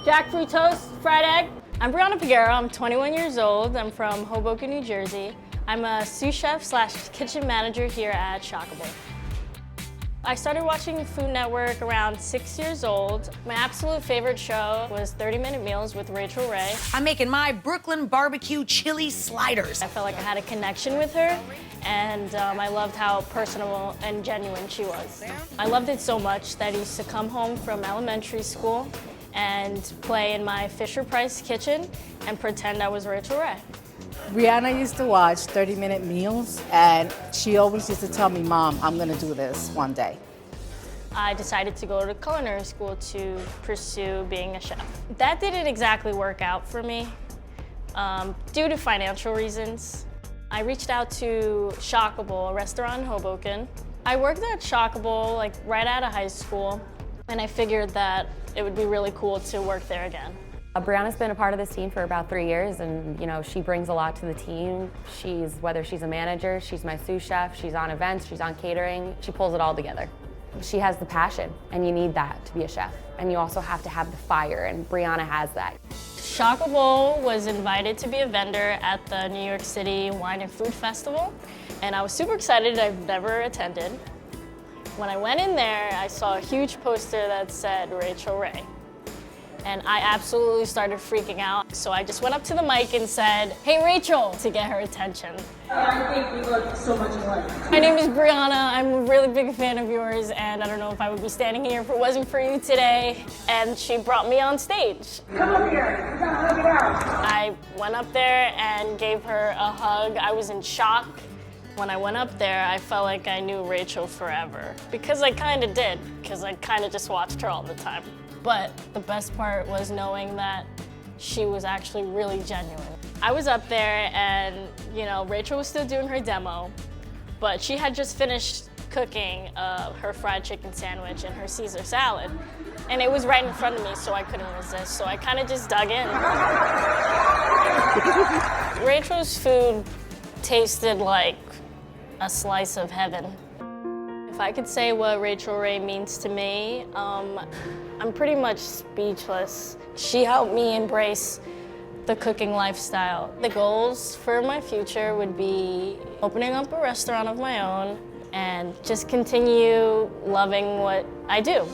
Jackfruit toast, fried egg. I'm Brianna Figueroa, I'm 21 years old. I'm from Hoboken, New Jersey. I'm a sous chef / kitchen manager here at Shockable. I started watching Food Network around 6 years old. My absolute favorite show was 30-Minute Meals with Rachael Ray. I'm making my Brooklyn barbecue chili sliders. I felt like I had a connection with her, and I loved how personable and genuine she was. I loved it so much that I used to come home from elementary school and play in my Fisher-Price kitchen and pretend I was Rachael Ray. Brianna used to watch 30-Minute Meals, and she always used to tell me, Mom, I'm gonna do this one day. I decided to go to culinary school to pursue being a chef. That didn't exactly work out for me due to financial reasons. I reached out to Shockable, a restaurant in Hoboken. I worked at Shockable like right out of high school, and I figured that it would be really cool to work there again. Brianna's been a part of this team for about 3 years, and she brings a lot to the team. Whether she's a manager, she's my sous chef, she's on events, she's on catering, she pulls it all together. She has the passion, and you need that to be a chef. And you also have to have the fire, and Brianna has that. Shockable was invited to be a vendor at the New York City Wine and Food Festival, and I was super excited. I've never attended. When I went in there, I saw a huge poster that said Rachael Ray. And I absolutely started freaking out. So I just went up to the mic and said, "Hey, Rachael," to get her attention. I think we look so much alike. My name is Brianna. I'm a really big fan of yours, and I don't know if I would be standing here if it wasn't for you today. And she brought me on stage. Come up here, we gotta hug it out. I went up there and gave her a hug. I was in shock. When I went up there, I felt like I knew Rachael forever. Because I kinda did, because I kinda just watched her all the time. But the best part was knowing that she was actually really genuine. I was up there and, Rachael was still doing her demo, but she had just finished cooking her fried chicken sandwich and her Caesar salad. And it was right in front of me, so I couldn't resist. So I kind of just dug in. Rachael's food tasted like a slice of heaven. If I could say what Rachael Ray means to me, I'm pretty much speechless. She helped me embrace the cooking lifestyle. The goals for my future would be opening up a restaurant of my own and just continue loving what I do.